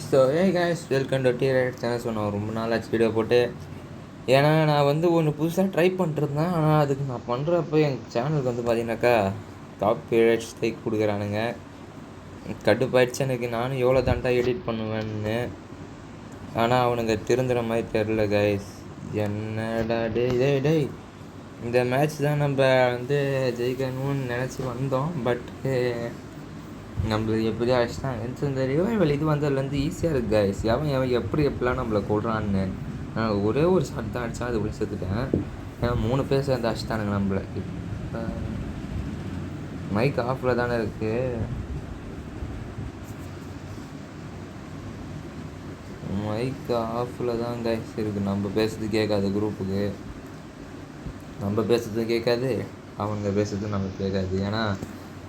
So guys welcome to the right channel. சொன்னோம் ரொம்ப நாள் ஆச்சு வீடியோ போட்டு. ஏன்னா நான் வந்து ஒன்று புதுசாக ட்ரை பண்ணிருந்தேன். ஆனால் அதுக்கு நான் பண்ணுறப்போ எங்கள் சேனலுக்கு வந்து பார்த்தீங்கன்னாக்கா காப்பி ரைட் ஸ்ட்ரைக் கொடுக்குறானுங்க. கடுப்பாயிடுச்சு எனக்கு. நானும் எவ்வளோ தாண்டா எடிட் பண்ணுவேன்னு. ஆனால் அவனுங்க திருந்துற மாதிரி தெரில கைஸ். என்னடா டேய் இந்த மேட்ச் தான் நம்ம வந்து ஜெயிக்கணும்னு நினச்சி வந்தோம். பட் நம்மளுக்கு எப்படியோ அடிச்சிட்டாங்க. இந்த ரிவைவல் இது வந்ததுலேருந்து ஈஸியாக இருக்குது கைஸ். அவன் எப்படிலாம் நம்மளை கொள்றான்னு. நான் ஒரே ஒரு ஷாட் தான் அடித்தா அது இப்படி செத்துட்டேன். ஏன்னா 3 பேர் சேர்ந்து அடிச்சிட்டானுங்க நம்மளை. இப்போ மைக் ஆஃபில் தானே இருக்குது. மைக் ஆஃபில் தான் கைஸ் இருக்குது. நம்ம பேசுறது கேட்காது குரூப்புக்கு. நம்ம பேசுறது கேட்காது, அவங்க பேசுறது நமக்கு கேட்காது. ஏன்னா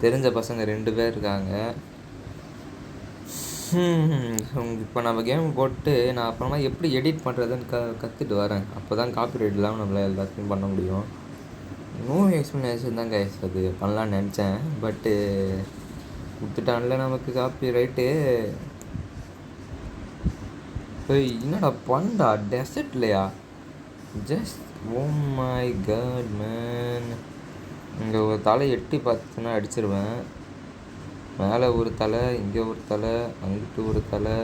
தெரிஞ்ச பசங்க 2 பேர் இருக்காங்க. இப்போ நம்ம கேம் போட்டு நான் அப்புறமா எப்படி எடிட் பண்ணுறதுன்னு கற்றுட்டு வரேன். அப்போ தான் காப்பி ரைட் இல்லாமல் நம்மளை எல்லாத்தையும் பண்ண முடியும். நோ எக்ஸ்ப்ளனேஷன் தான் கைஸ். அது பண்ணலான்னு நினச்சேன். பட்டு கொடுத்துட்டான்ல நமக்கு காப்பி ரைட்டு. என்னடா பண்ணா டெசர்ட்லையா? Just oh my god man. இங்கே ஒரு தலை எட்டி பார்த்துன்னா அடிச்சிருவேன். மேலே ஒரு தலை, இங்கே ஒரு தலை, அங்கிட்டு ஒரு தலை.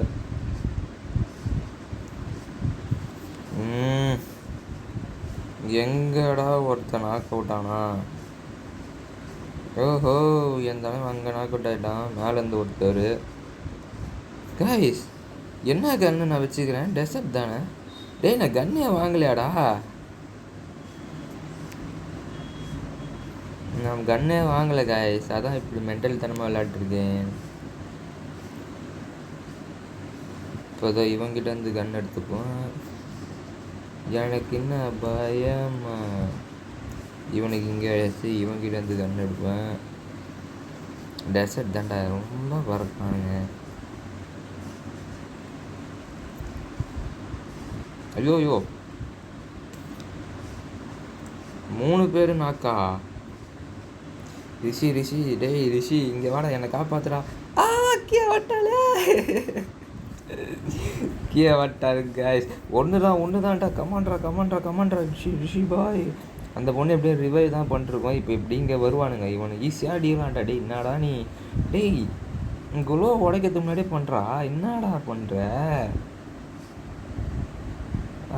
எங்கடா ஒருத்தன் நாக் அவுட் ஆனா? ஓஹோ, என் தலை அங்கே நாக் அவுட் ஆகிட்டான். மேலேருந்து ஒருத்தர். கைஸ் என்ன கன்று நான் வச்சுக்கிறேன்? டெசர்ட் தானே. டேய் நான் கன்னே வாங்கலையாடா. நான் கன்னே வாங்கலை கைஸ். அதான் இப்படி மென்டல் தனமாக விளையாட்டுருக்கேன். இப்போதான் இவங்கிட்ட இருந்து கன் எடுத்துப்போம். எனக்கு என்ன பயமா? இவனுக்கு இங்கே அழைச்சி இவங்கிட்ட இருந்து கன் எடுப்பேன். டெசர்ட் தாண்டா ரொம்ப பறப்பானுங்க. ஐயோ 3 பேர் நாக்கா. ரிஷி டேய் ரிஷி இங்கே வாடா, என்னை காப்பாத்துடா. கீழே வட்டாரு கைஸ். ஒன்று தான்டா. கமாண்ட்ரா ரிஷி பாய். அந்த பொண்ணு எப்படியே ரிவைவ் தான் பண்ணிருக்கோம். இப்போ இப்படி இங்கே வருவானுங்க. இவனு ஈஸியாக அடிக்கலான்டா. டேய் என்னடா நீ? டேய் குளோ உடைக்கிறதுக்கு முன்னாடியே பண்ணுறா. என்னடா பண்ணுற?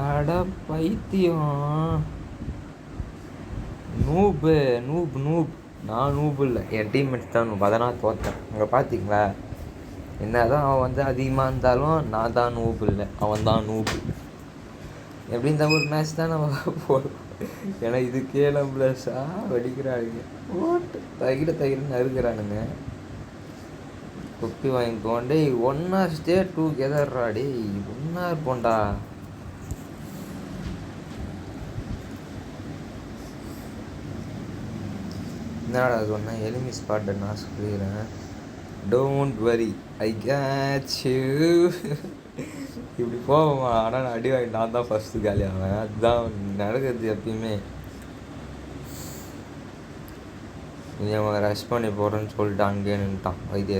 அட பைத்தியம். நூப். நான் நூப் இல்லை, என் டீம்மேட்ஸ் தான் நூப். அதனால் தோற்றேன். அங்கே பார்த்தீங்களா? என்ன தான் அவன் வந்து அதிகமாக இருந்தாலும் நான் தான் நூப் இல்லை, அவன் தான் நூப். எப்படி இந்த ஒரு மேட்ச் தான் நம்ம போடுவோம். ஏன்னா இது கேளம்லஸாக வடிக்கிறானுங்க. ஓட்டு தகிர நறுக்கிறானுங்க. குப்பி வாங்கிக்கோண்டே. ஒன்றா ஸ்டே டுகெதர்ரா. டேய் ஒன்றா இருப்போண்டா. என்னடா சொன்னேன்? எலிமி ஸ்பாட்டை நான் சொல்லிடுறேன். Don't worry, I gate you. இப்படி போவோமா? ஆனால் நான் அடி வாங்கி நான் தான் ஃபஸ்ட்டு காலி ஆவேன். அதுதான் நடக்கிறது எப்பயுமே. அவன் ரஷ் பண்ணி போகிறேன்னு சொல்லிட்டு அங்கேயே நின்ட்டான். இது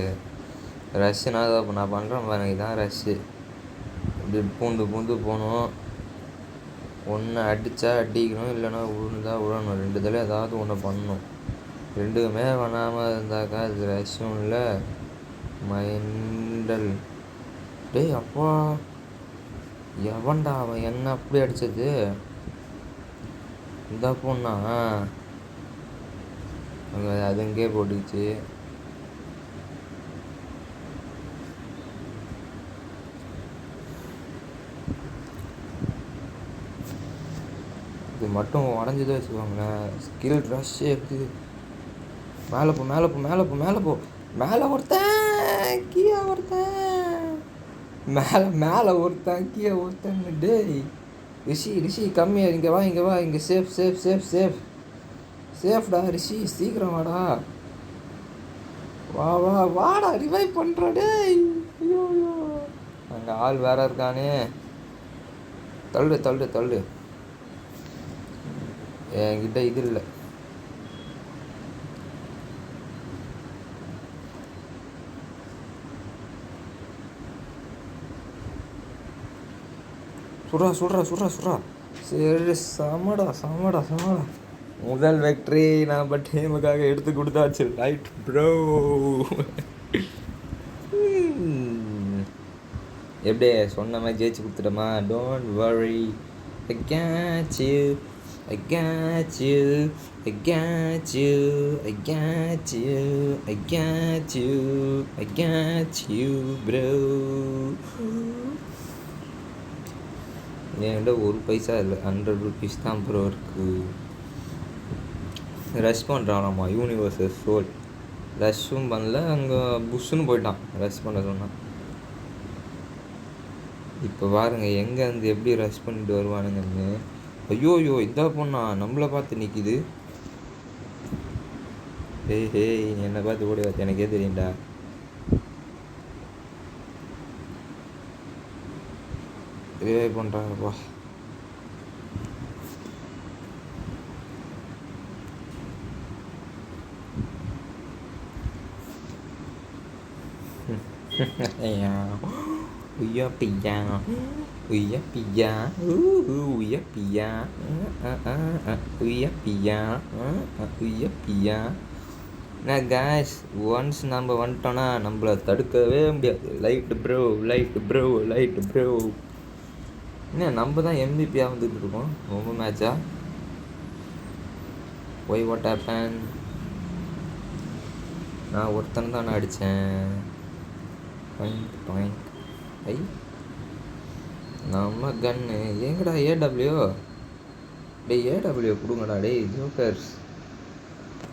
ரஷ்ஷுனா தான் நான் பண்ணுறேன் பாருங்க. இதுதான் ரஷ்ஷு. இப்படி பூந்து போகணும். ஒன்று அடித்தா அடிக்கணும், இல்லைன்னா விழணும். 2 தடவை ஏதாவது ஒன்று பண்ணணும். 2மே பண்ணாமல் இருந்தாக்கா அது ரஷ்ஷும் இல்லை, மைண்டல். டேய் அப்பா எவன்டா அவன் என்ன அப்படி அடித்தது? இந்த பொண்ணா? அது அங்கேயே போட்டுச்சு. இது மட்டும் உடஞ்சதே வச்சுக்கோங்களேன். ஸ்கில் ரஷ்ஷே இருக்குது. மேலே போ. மேலே ஒருத்தன் கீழே ஒருத்தன். மேலே ஒருத்தன் கீழே ஒருத்தன். டேய் ரிஷி கம்மியா. இங்கே வா. இங்கே சேஃப்டா ரிஷி. சீக்கிரம் வாடா ரிவைவ் பண்ணுறா. டேய் ஐயோ அங்கே ஆள் வேற இருக்கானே. தள்ளு. என்கிட்ட இது இல்லை. சுட்றா சுட்றா சுட்றா சுட்றா. சரி, சமடா சமடா சமடா. முதல் வெற்றி நம்ம டீமுக்காக எடுத்து கொடுத்தாச்சு. Right bro. எப்படி சொன்ன மாதிரி ஜெயிச்சு கொடுத்துட்டோமா? Don't worry, I got you, I got you, I got you, I got you, I got you, I got you bro. என்கிட்ட ஒரு பைசா இல்லை, 100 rupees தான் ப்ரோ இருக்கு. ரஷ் பண்ணுறானாம்மா யூனிவர்சல் சோல். ரஷ்ஷும் பண்ணல, அங்கே புஷ்ஷுன்னு போயிட்டான் ரஷ் பண்ண சொன்னான். இப்போ பாருங்க எங்கேருந்து எப்படி ரஷ் பண்ணிட்டு வருவானுங்கன்னு. ஐயோ ஐயோ இதா பொண்ணா நம்மளை பார்த்து நிற்கிது. ஹேய் என்னை பார்த்து ஓடி பார்த்து எனக்கே தெரியும்டா. Revive பண்ணுறாங்கப்பா. Uya pia, uya pia, uya pia, uya pia, uya pia. நான் guys, ஒன்ஸ் நம்ம வந்துட்டோன்னா நம்மளை தடுக்கவே முடியாது. Light bro, light bro, light bro. என்ன நம்ம தான் எம்பிபியாக வந்துட்டு இருக்கோம் ரொம்ப மேட்சா. Why what happen? நான் ஒருத்தன் தான் அடித்தேன். ஐ நம்ம கன்னு எங்கடா ஏடபிள்யூ? AW கொடுங்கடா jokers.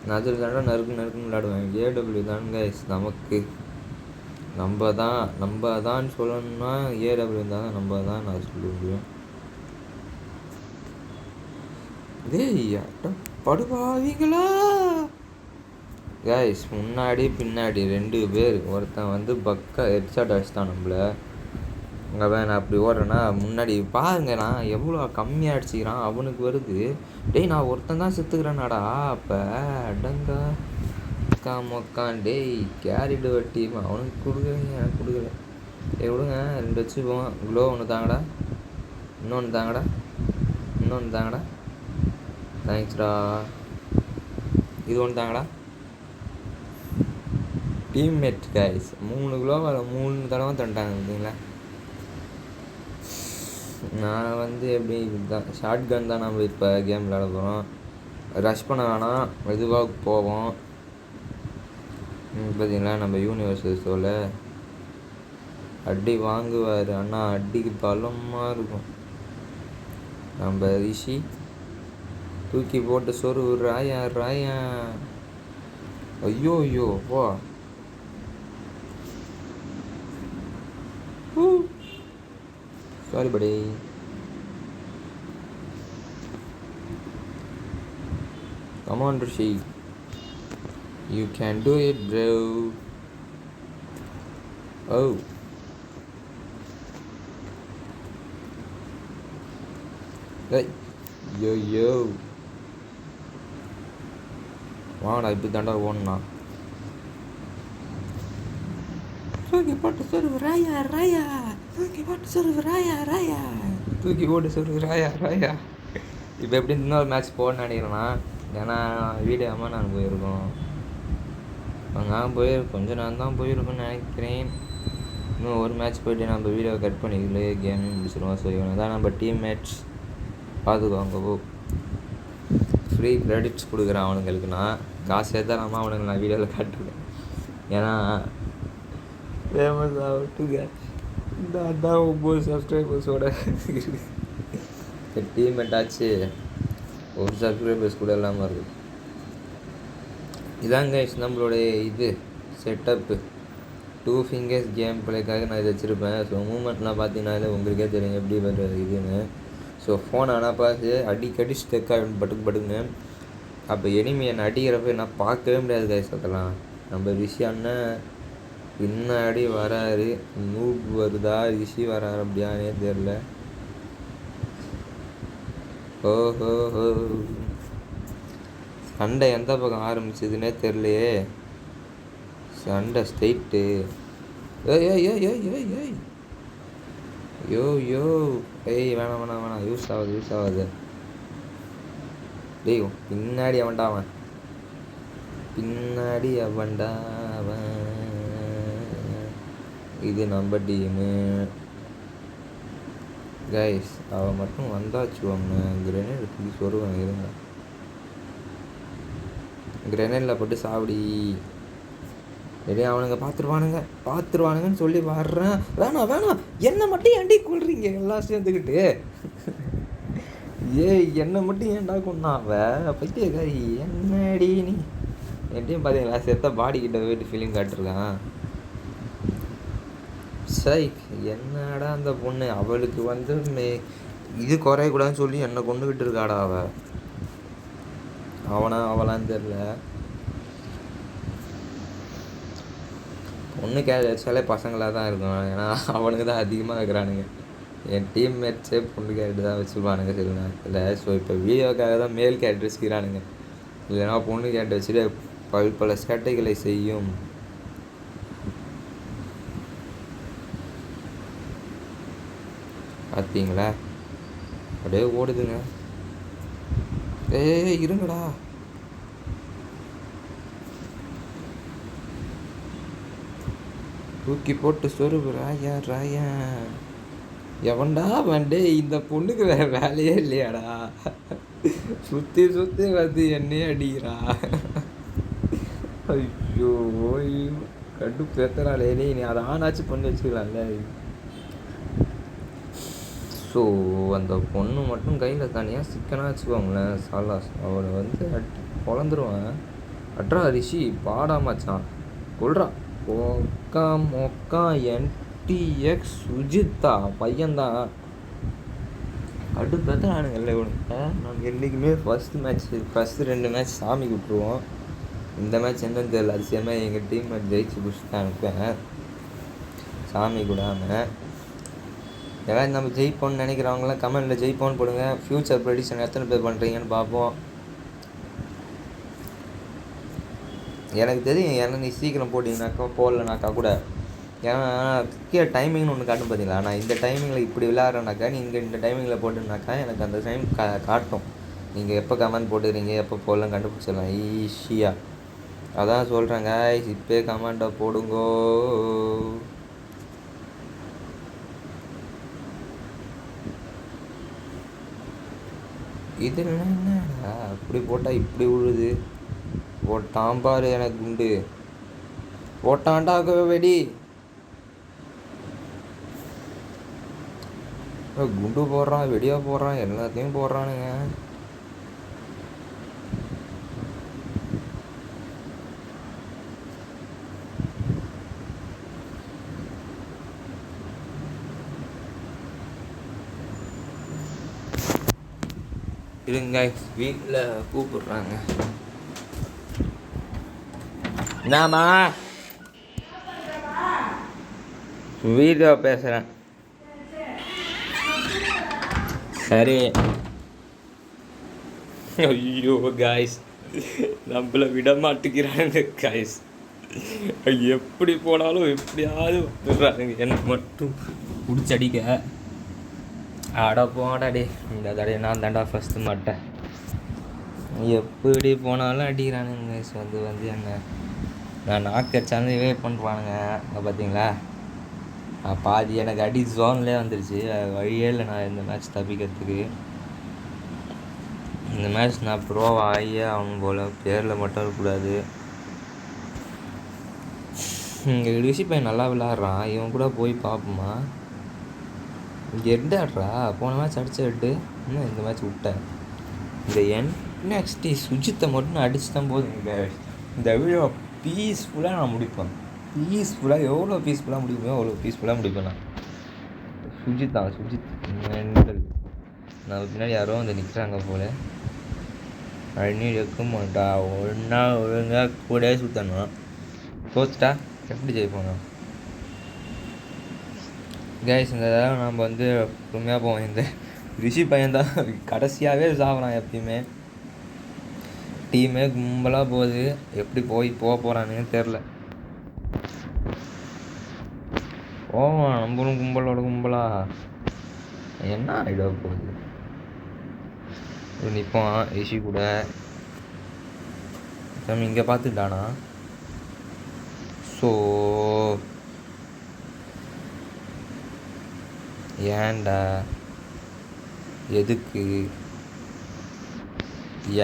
நான் அதில் தாண்டா நறுக்குன்னு விளையாடுவேன். ஏடபிள்யூ தான் கைஸ் நமக்கு. நம்ம தான் சொல்லணும்னா ஏடபிள்யூ தான் நம்ம தான் நான் சொல்ல முடியும். படுவாவீங்களா கைஸ்? முன்னாடி பின்னாடி 2 பேர். ஒருத்தன் பக்கா ஹெட்ஷாட் அடிச்சிட்டான் நம்மள. அங்கே நான் அப்படி ஓடுறேன்னா முன்னாடி பாருங்க நான் எவ்வளோ கம்மியாக அடிச்சிக்கிறான். அவனுக்கு வருது. நான் ஒருத்தன் தான் செத்துக்கிறேன்னாடா. அப்போ அடங்கா மொக்கான் கேரிடு வட்டி அவனுக்கு கொடுக்குறீங்க எனக்கு கொடுக்குற. விடுங்க 2 வச்சுப்போம். க்ளோ ஒன்று தாங்கடா, இன்னொன்று தாங்கடா. தேங்க்ஸ்டா. இது ஒன்று தாங்கடா. டீம்மேட் கைஸ் 3 கிலோ 3 தடவை தண்டாங்க பார்த்தீங்களா. நான் எப்படி தான் ஷார்ட் கன் தான் நம்ம இப்போ கேம் விளையாட போகிறோம். ரஷ் பண்ண வேணாம், மெதுவாக போவோம். பார்த்தீங்களா நம்ம யூனிவர்சல் சோல அடி வாங்குவார். ஆனால் அடிக்கு பலமாக இருக்கும். நம்ம ரிஷி தூக்கி போட்டு சொரு ராயா. ஐயோ போ. Sorry buddy. Come on Rishi, you can do it bro. Oh hey yo வாடா இப்படி தாண்டா ஓடனா. தூக்கி போட்டு சொரு ராயா. தூக்கி போட்டு சொரு ராயா. இப்போ எப்படி இன்னொரு மேட்ச் போகணுன்னு நினைக்கிறேன்னா, ஏன்னா வீடியோ அம்மா நான் போயிருக்கோம். நான் கொஞ்ச நேரம் தான் போயிருக்கோன்னு நினைக்கிறேன். இன்னும் ஒரு மேட்ச் போய்ட்டு நம்ம வீடியோவை கட் பண்ணிக்கல கேமே முடிச்சிடுவோம். ஸோ இவனை தான் நம்ம டீம் மேட்ச் பார்த்துக்குவாங்க. ஃப்ரீ கிரெடிட்ஸ் கொடுக்குறேன் அவனுங்களுக்கு. நான் காசு ஏற்றாலாமா அவனுக்கு நான் வீடியோவில் காட்டுவேன். ஏன்னா ஃபேமஸ் ஆகட்டுங்க. இந்த அதான் 9 சப்ஸ்கிரைபர்ஸோட டீம்மேட் ஆச்சு. ஒரு சப்ஸ்கிரைபர்ஸ் கூட இல்லாமல் இருக்குது. இதாங்க நம்மளுடைய இது செட்டப்பு. 2 fingers கேம் பிளேக்காக நான் இதை வச்சுருப்பேன். ஸோ மூமெண்ட்லாம் பார்த்தீங்கன்னாலே உங்களுக்கே தெரியும் எப்படி வருது இதுன்னு. ஸோ ஃபோன் ஆனால் பார்த்து அடிக்கடி ஸ்டெக்காக பட்டுக்குன்னு. அப்போ எனிமி என்னை அடிக்கிறப்ப என்ன பார்க்கவே முடியாது கைஸ். அதெல்லாம் நம்ம ரிஷி அண்ணன் பின்னாடி வராரு. நூப் வருதா ரிஷி வராரு அப்படியானே தெரில. ஓஹோ சண்டை எந்த பக்கம் ஆரம்பிச்சதுன்னே தெரிலையே. சண்டை ஸ்ட்ரெயிட்டு. ஏய் யோ யோ ஏய் வேணாம் யூஸ் ஆகுது டேய் பின்னாடி அவன்டா அவன் இது நம்ம டீமு கைஸ். அவன் மட்டும் வந்தாச்சு கிரெனேட் தூக்கி சொருவேன் இருங்க. கிரெனேடில் போட்டு சாப்பிடி. இதே அவனுங்க பார்த்துருவானுங்கன்னு சொல்லி வர்றேன். வேணாம் என்னை மட்டும் ஏன்டி கொள்றீங்க எல்லாம் சேர்ந்துக்கிட்டு? என்னை மட்டும் ஏன்டா கொண்டாவ பைத்தியக்காரி? என்னடி நீ எப்படியும் பார்த்தீங்களா செத்த பாடிக்கிட்ட போயிட்டு ஃபீலிங் காட்டிருக்கான். சைக் என்னடா அந்த பொண்ணு அவளுக்கு இது குறையக்கூடாதுன்னு சொல்லி என்னை கொண்டுகிட்டு இருக்காடா அவளான்னு தெரில. பொண்ணு கேரக்டர்ஸாலே பசங்களாக தான் இருக்கும். ஏன்னா அவனுக்கு தான் அதிகமாக இருக்கிறானுங்க. என் டீம்மேட்ஸே பொண்ணு கேரக்டர் தான் வச்சுருப்பானுங்க சில நேரத்தில். ஸோ இப்போ வீடியோக்காக தான் மேல் கேரக்டர் வச்சுக்கிறானுங்க. இல்லைனா பொண்ணு கேரக்டர் வச்சுட்டு பல சேட்டைகளை செய்யும். பார்த்தீங்களா அப்படியே ஓடுதுங்க. இருங்கடா. தூக்கி போட்டு சொருவு ராயா. எவன்டா வண்டே இந்த பொண்ணுக்கு வேற வேலையே இல்லையாடா? சுற்றி வந்து என்னையே அடிக்கிறா. ஐயோ கண்டு பேத்துறாளே. நீ அதை ஆனாச்சும் பண்ணி வச்சுக்கலாம்ல. ஸோ அந்த பொண்ணு மட்டும் கையில் தனியாக சிக்கனாக வச்சுக்கோங்களேன். சாலாஸ் அவளை பொழந்துருவேன். அட்ரா ரிஷி பாடாமச்சான் கொள்றா. மொக்கா என்டிஎக்ஸ் சுஜித்தா பையன்தான் அடுத்து நானுங்க இல்லை இவனுங்க. நாங்கள் என்றைக்குமே ஃபஸ்ட்டு 2 மேட்ச் சாமி விட்டுருவோம். இந்த மேட்ச் என்னன்னு தெரியல. அதிசயமாக எங்கள் டீம் ஜெயிச்சு பிடிச்சிட்டு அனுப்பேன் சாமி கூடாமல். ஏதாவது நம்ம ஜெயிப்போன்னு நினைக்கிறவங்களாம் கமெண்டில் ஜெயிப்போன்னு போடுங்க. ஃப்யூச்சர் ப்ரெடிக்ஷன் எத்தனை பேர் பண்ணுறீங்கன்னு பார்ப்போம். எனக்கு தெரியும் ஏன்னா நீ சீக்கிரம் போட்டிங்கனாக்கா போடலனாக்கா கூட. ஏன்னா கீழே டைமிங்னு ஒன்று காட்டும் பார்த்தீங்களா? நான் இந்த டைமிங்கில் இப்படி விளையாடுறேனாக்கா நீங்கள் இந்த டைமிங்கில் போட்டுனாக்கா எனக்கு அந்த டைம் காட்டும். நீங்கள் எப்போ கமெண்ட் போட்டுக்கிறீங்க எப்போ போடலாம் கண்டுபிடிச்சிடலாம் ஈஸியாக. அதான் சொல்கிறேங்க இப்போ கமெண்ட்டை போடுங்கோ. இது என்னடா அப்படி போட்டால் இப்படி விழுது? போட்டான் பாரு எனக்கு குண்டு போட்டான்டா வெடி. குண்டு போடுறான் வெடியா போடுறான் எல்லாத்தையும் போடுறானுங்க. இருங்க வீட்டில் கூப்பிடுறாங்க. என்னம்மா? வீடியோ பேசுகிறேன். சரி. ஐயோ காய்ஸ் நம்மளை விட மாட்டேங்கிறாங்க காய்ஸ். எப்படி போனாலும் எப்படியாவது வந்துடுறாங்க என்னை மட்டும் பிடிச்சடிக்க. ஆட போடாடே இந்த தடவை நான் தாண்டா ஃபஸ்ட்டு மாட்டேன். எப்படி போனாலும் அடிக்கிறானுங்க. என்ன நான் நாக்கடிச்சாலும் இவே பண்ணுறானுங்க. பார்த்தீங்களா பாதி எனக்கு அடி ஜோன்லேயே வந்துருச்சு. வழியே இல்லை நான் இந்த மேட்ச் தப்பிக்கிறதுக்கு. இந்த மேட்ச் நான் ப்ரோவா ஆகியே அவன் போல் பேரில் மட்டும் இருக்கக்கூடாது. இங்கே ரிஷி பையன் நல்லா விளாட்றான். இவன் கூட போய் பார்ப்போமா? இங்கே எட்டாடுறா போன மேட்ச் அடிச்சு இன்னும் இந்த மேட்ச் விட்டேன். இந்த நெக்ஸ்ட் சுஜித்தை மட்டும் அடிச்சு தான் போதும். இந்த வீடியோ பீஸ்ஃபுல்லாக நான் முடிப்பேன். எவ்வளோ பீஸ்ஃபுல்லாக முடிப்பேன் அவ்வளோ பீஸ்ஃபுல்லாக முடிப்பேன் நான். சுஜித் நான் பின்னாடி யாரோ வந்து நிற்கிறாங்க போல். அண்ணி வைக்க மாட்டா ஒழுங்காக கூட சுற்றணும். தோத்துட்டா எப்படி ஜெயிப்போம் கைஸ்? இந்த தடவை நம்ம உண்மையாக போவோம். இந்த ரிஷி பையன்தான் கடைசியாகவே சாப்பிட்றான் எப்பயுமே. டீமே கும்பலாக போகுது. எப்படி போக போகிறானுன்னு தெரில. நம்மளும் கும்பலா என்ன ஆகிட போகுது நிற்பான் ஏசி கூட இங்கே பார்த்துட்டானா ஸோ ஏன்டா எதுக்கு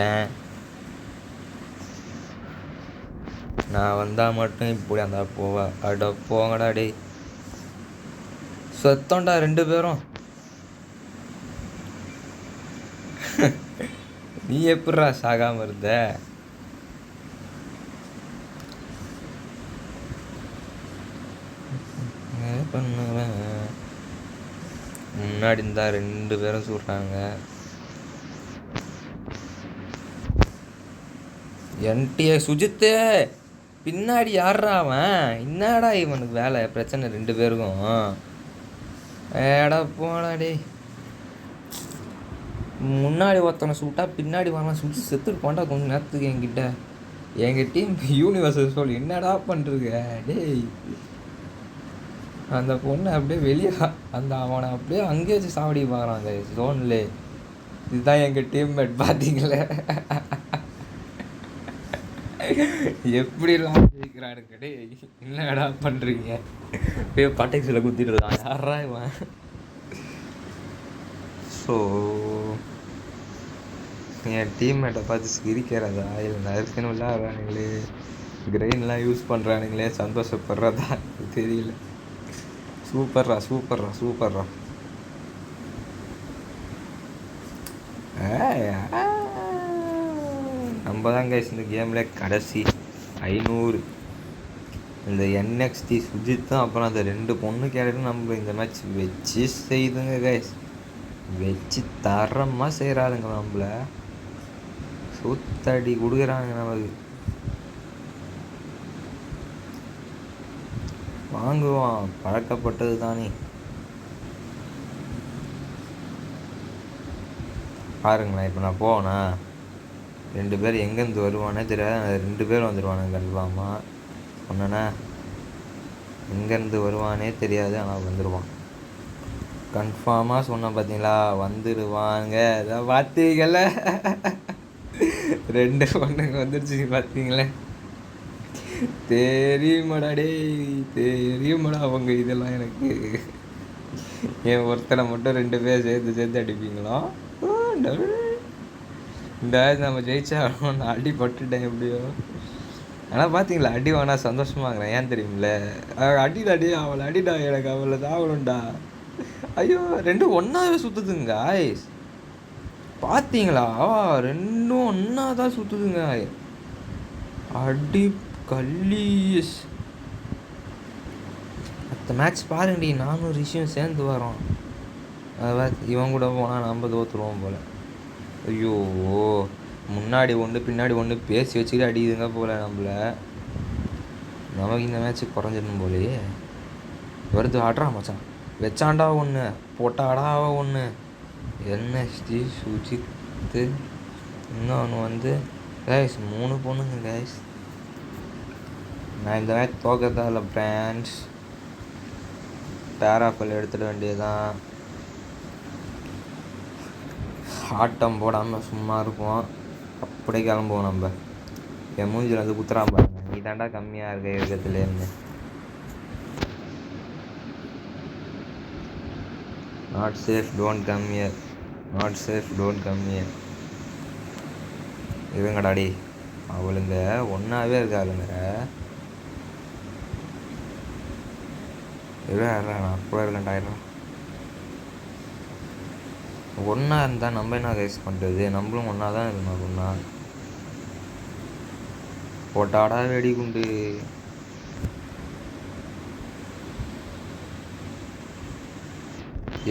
ஏன் நான் வந்தால் மட்டும் இப்படி அந்த போவா அட போங்கடா டே சொத்தோண்டா 2 பேரும் நீ எப்படா சாகாமல் இருந்த பண்ணுவேன் முன்னாடி இருந்தா 2 பேரும் சொல்கிறாங்க என்டிஏ சுஜித்து பின்னாடி யாரா அவன் என்னடா இவனுக்கு வேலை பிரச்சனை 2 பேருக்கும் ஏடா போடா டே முன்னாடி ஒருத்தனை சுட்டா பின்னாடி வரலாம் சுட்டு செத்துட்டு போண்டா கொஞ்சம் நேரத்துக்கு எங்கள் டீம் யூனிவர்சல் சொல்லி என்னடா பண்ணுறீங்க டேய் அந்த பொண்ணை அப்படியே வெளியே அவனை அப்படியே அங்கேயே வச்சு சாவடி பார்க்குறான் அந்த ஜோன்லே இதுதான் எங்கள் டீம்மேட் பார்த்தீங்களே எப்படிலாம் ஜெயிக்கிறானுங்க டே என்னடா பண்ணுறீங்க போய் பட்டைக்ஸில் குத்திட்டு இருக்கான் யாரா இவன் ஸோ என் டீம்மேட்டை பார்த்து சிரிக்கிறதா இல்லை நறுக்குன்னு விளையாடுறானுங்களே கிரெயின்லாம் யூஸ் பண்ணுறானுங்களே சந்தோஷப்படுறதா தெரியல சூப்பர்ரா நம்ம தான் கைஸ் இந்த கேமில் கடைசி 500 இந்த NXT சுஜித்தும் அப்புறம் அந்த 2 பொண்ணு கேரக்டர் நம்ம இந்த மேட்ச் வச்சு செய்துங்க கைஸ் வச்சு தரமாக செய்கிறாளுங்க நம்மளை சுத்தடி கொடுக்குறாங்க நமக்கு வாங்குவான் பழக்கப்பட்டது தானே பாருங்களேன் இப்போ நான் போனா 2 பேர் எங்கேருந்து வருவானே தெரியாது 2 பேர் வந்துடுவானுங்க கன்ஃபார்மாக சொன்னேன்னா எங்கேருந்து வருவானே தெரியாது ஆனால் வந்துடுவான் கன்ஃபார்மாக சொன்னேன் பார்த்தீங்களா வந்துடுவாங்க அதை பார்த்தீங்கள 2 பொண்ணுங்க வந்துடுச்சு பார்த்தீங்களே தெரியுமாடா தெரியுமாடா அவங்க இதெல்லாம் எனக்கு என் ஒருத்தனை மட்டும் 2 பேர் சேர்த்து அடிப்பீங்களா இந்த நம்ம ஜெயிச்சா நான் அடிபட்டுட்டேன் எப்படியோ ஆனால் பார்த்தீங்களா அடி வாங்கினா சந்தோஷமாகறேன் ஏன் தெரியுமில்ல அடிடா அவளை அடிடா எனக்கு அவளை தாவணும்டா ஐயோ 2 ஒன்றாவே சுற்றுதுங்க ஆய்ஸ் பார்த்தீங்களா 2 ஒன்றா தான் சுற்றுதுங்க அடி கல்லீஸ் அடுத்த மேட்ச் பாருங்கடி 400 விஷயம் சேர்ந்து வரோம் அதாவது இவன் கூட போனால் நம்ம தோற்றுருவோம் போல் ஐயோ முன்னாடி ஒன்று பின்னாடி ஒன்று பேசி வச்சுக்கிட்டு அடிக்குதுங்க போல் நம்மளை நமக்கு இந்த மேட்ச்சு குறைஞ்சிடணும் போலே வருது ஆடுறா மச்சான் வச்சாண்டா ஒன்று போட்டாடா ஒன்று NXT சுஜித்து இன்னொன்று வந்து கைஸ் 3 பொண்ணுங்க கைஸ் நான் இந்த மேட்ச் தோக்கிறதா இல்லை பிரான்ஸ் பேராஃபல் எடுத்துட வேண்டியதுதான் ஆட்டம் போடாமல் சும்மா இருப்போம் அப்படியே கிளம்புவோம் நம்ம என் மூஞ்சில் வந்து குத்துறான் பாருங்க நீ தாண்டா கம்மியாக இருக்க இருக்கிறதுலேருந்து not safe don't come here இருங்கடாடி அவளுங்க ஒன்றாவே இருக்காளுங்க நான் அப்போ இல்லைண்டாயிரம் ஒன்றா இருந்தால் நம்ம என்ன கைஸ் பண்ணுறது நம்மளும் ஒன்றா தான் இருக்கணும் ஒன்றா போட்டாடா வெடிகுண்டு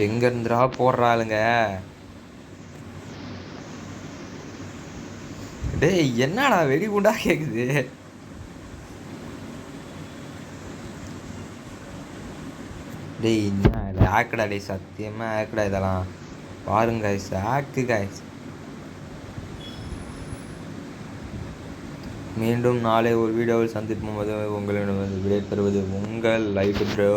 எங்கேருந்துடா போடுறாளுங்க டேய் என்னடா வெடிகுண்டா கேட்குது டேய் என்ன ஆக்கடா டே சத்தியமாக ஆக்கடா இதெல்லாம் பாருங்க கைஸ் ஆக்கு கைஸ் மீண்டும் நாளை ஒரு வீடியோவில் சந்திக்கும் போது உங்களிடம் விடைபெறுவது உங்கள் லைஃப் ப்ரோ